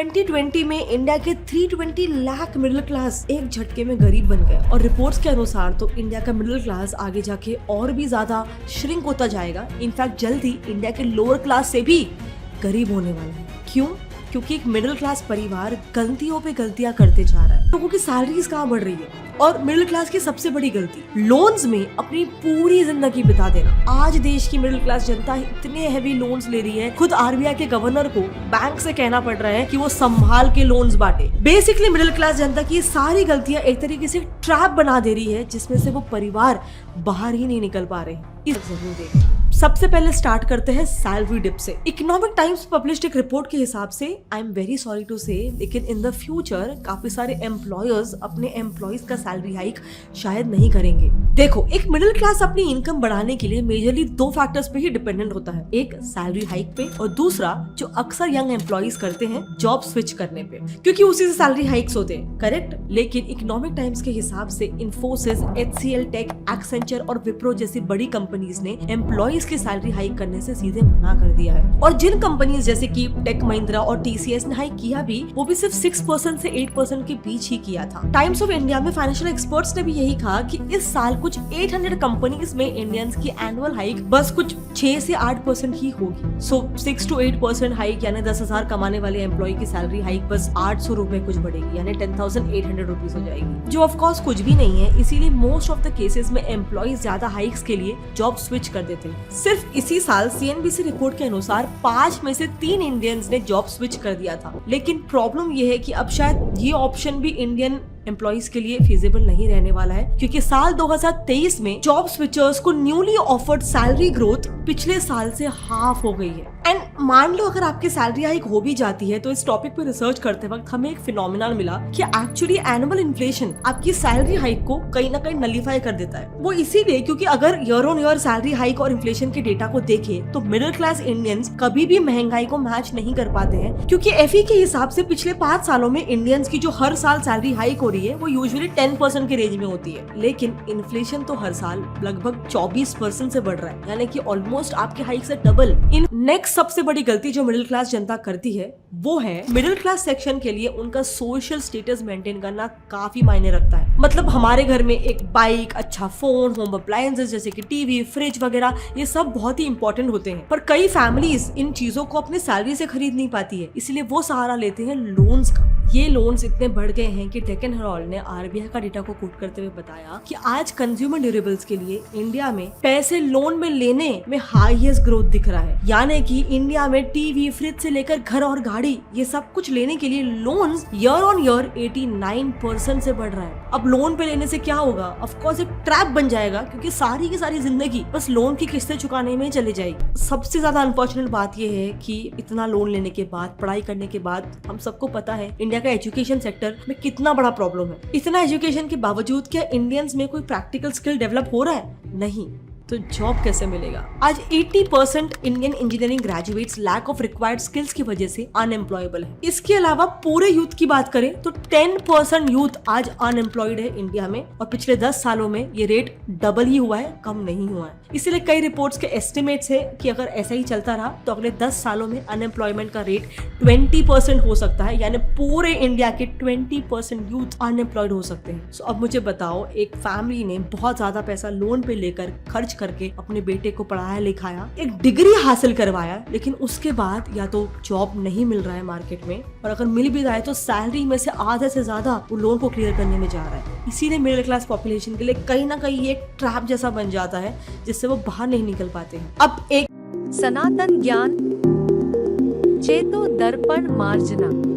2020 में इंडिया के 320 lakh middle class एक झटके में गरीब बन गए और रिपोर्ट्स के अनुसार तो इंडिया का मिडिल क्लास आगे जाके और भी ज्यादा श्रिंक होता जाएगा। इनफैक्ट जल्द ही इंडिया के लोअर क्लास से भी गरीब होने वाला है। क्यों? क्योंकि एक मिडिल क्लास परिवार गलतियों पे गलतियां करते जा रहा है। लोगों की सैलरीज कहाँ बढ़ रही है और मिडिल क्लास की सबसे बड़ी गलती लोन्स में अपनी पूरी जिंदगी बिता देना। आज देश की मिडिल क्लास जनता इतने हैवी लोन्स ले रही है, खुद आरबीआई के गवर्नर को बैंक से कहना पड़ रहा है कि वो संभाल के लोन्स बांटे। बेसिकली मिडिल क्लास जनता की सारी गलतियां एक तरीके से ट्रैप बना दे रही है जिसमें से वो परिवार बाहर ही नहीं निकल पा रहे हैं। जरूर देखें। सबसे पहले स्टार्ट करते हैं सैलरी डिप से। इकोनॉमिक टाइम्स पब्लिश्ड एक रिपोर्ट के हिसाब से, I am very sorry to say, लेकिन इन द फ्यूचर काफी सारे एम्प्लॉयर्स अपने एम्प्लॉयज का सैलरी हाइक शायद नहीं करेंगे। देखो, एक मिडिल क्लास अपनी इनकम बढ़ाने के लिए मेजरली दो फैक्टर्स पे ही डिपेंडेंट होता है, एक सैलरी हाइक पे और दूसरा जो अक्सर यंग एम्प्लॉयज करते हैं जॉब स्विच करने पे, क्योंकि उसी से सैलरी हाइक्स होते हैं। करेक्ट? लेकिन इकोनॉमिक टाइम्स के हिसाब से इन्फोसिस, HCL टेक, एक्सेंचर और विप्रो जैसी बड़ी कंपनीज ने एम्प्लॉयज की सैलरी हाइक करने से सीधे मना कर दिया है। और जिन कंपनीज जैसे कि टेक महिंद्रा और TCS ने हाइक किया भी, वो भी सिर्फ 6% से 8% के बीच ही किया था। टाइम्स ऑफ इंडिया में फाइनेंशियल एक्सपर्ट्स ने भी यही कहा कि इस साल कुछ 800 कंपनीज में इंडियंस की एनुअल हाइक बस कुछ 6 से 8% ही होगी। सो 6 to 8% हाइक यानी 10,000 कमाने वाले एम्प्लॉय की सैलरी हाइक बस 800 रुपए कुछ बढ़ेगी, यानी 10,800 रुपीज हो जाएगी, जो ऑफ कोर्स कुछ भी नहीं है। इसीलिए मोस्ट ऑफ द केसेस में एम्प्लॉयज ज्यादा हाइक्स के लिए जॉब स्विच कर देते हैं। सिर्फ इसी साल CNBC रिपोर्ट के अनुसार 5 में से 3 इंडियंस ने जॉब स्विच कर दिया था। लेकिन प्रॉब्लम ये है कि अब शायद ये ऑप्शन भी इंडियन एम्प्लॉइज के लिए फिजिबल नहीं रहने वाला है, क्योंकि साल 2023 में जॉब स्विचर्स को न्यूली ऑफर्ड सैलरी ग्रोथ पिछले साल से हाफ हो गई है। एंड मान लो अगर आपकी सैलरी हाइक हो भी जाती है तो इस टॉपिक पे रिसर्च करते वक्त हमें एक फिनोमिनल मिला कि एक्चुअली एनुअल इन्फ्लेशन आपकी सैलरी हाइक को कहीं ना कहीं नलीफाई कर देता है। वो इसीलिए क्योंकि अगर year on year salary hike और इन्फ्लेशन के डेटा को देखें तो मिडिल क्लास इंडियंस कभी भी महंगाई को मैच नहीं कर पाते हैं, क्योंकि FE के हिसाब से पिछले 5 सालों में इंडियंस की जो हर साल सैलरी हाइक हो रही है वो यूजुअली 10% के रेंज में होती है, लेकिन इन्फ्लेशन तो हर साल लगभग 24% से बढ़ रहा है, यानी कि ऑलमोस्ट आपके हाइक से डबल। इन नेक्स्ट सबसे बड़ी गलती जो मिडिल क्लास जनता करती है वो है मिडिल क्लास सेक्शन के लिए उनका सोशल स्टेटस मेंटेन करना काफी मायने रखता है। मतलब हमारे घर में एक बाइक, अच्छा फोन, होम अप्लायंसेस जैसे कि टीवी, फ्रिज वगैरह, ये सब बहुत ही इंपॉर्टेंट होते हैं, पर कई फैमिलीज इन चीजों को अपनी सैलरी से खरीद नहीं पाती है, इसलिए वो सहारा लेते हैं लोन्स का। ये लोन्स इतने बढ़ गए हैं कि डेक्कन हेराल्ड ने RBI का डेटा को कोट करते हुए बताया कि आज कंज्यूमर ड्यूरेबल्स के लिए इंडिया में पैसे लोन में लेने में हाईएस्ट ग्रोथ दिख रहा है, यानी कि इंडिया में टीवी, फ्रिज से लेकर घर और गाड़ी, ये सब कुछ लेने के लिए लोन्स ईयर ऑन ईयर 89% से बढ़ रहा है। अब लोन पे लेने से क्या होगा? ऑफ कोर्स एक ट्रैप बन जाएगा, क्योंकि सारी की सारी जिंदगी बस लोन की किस्तें चुकाने में चली जाएगी। सबसे ज्यादा अनफॉर्चुनेट बात यह है कि इतना लोन लेने के बाद, पढ़ाई करने के बाद, हम सबको पता है इंडिया का एजुकेशन सेक्टर में कितना बड़ा प्रॉब्लम है। इतना एजुकेशन के बावजूद क्या इंडियंस में कोई प्रैक्टिकल स्किल डेवलप हो रहा है? नहीं। तो जॉब कैसे मिलेगा? आज 80% Indian engineering graduates lack of required skills की वजह से अनएम्प्लॉयबल है। इसके अलावा पूरे यूथ की बात करें तो 10% यूथ आज अनएम्प्लॉयड है इंडिया में, और पिछले 10 सालों में ये रेट डबल ही हुआ है, कम नहीं हुआ है। इसीलिए कई रिपोर्ट्स के एस्टिमेट्स है कि अगर ऐसा ही चलता रहा तो अगले 10 सालों में अनएम्प्लॉयमेंट का रेट 20% हो सकता है, यानी पूरे इंडिया के 20% यूथ अनएम्प्लॉयड हो सकते हैं। सो अब मुझे बताओ, एक फैमिली ने बहुत ज्यादा पैसा लोन पे लेकर खर्च करके अपने बेटे को पढ़ाया लिखाया, एक डिग्री हासिल करवाया, लेकिन उसके बाद या तो जॉब नहीं मिल रहा है मार्केट में, और अगर मिल भी रहा है तो सैलरी में से आधे से ज्यादा वो लोन को क्लियर करने में जा रहा है। इसीलिए मिडिल क्लास पॉपुलेशन के लिए कहीं ना कहीं एक ट्रैप जैसा बन जाता है जिससे वो बाहर नहीं निकल पाते हैं। अब एक सनातन ज्ञान चेतो दर्पण मार्जना।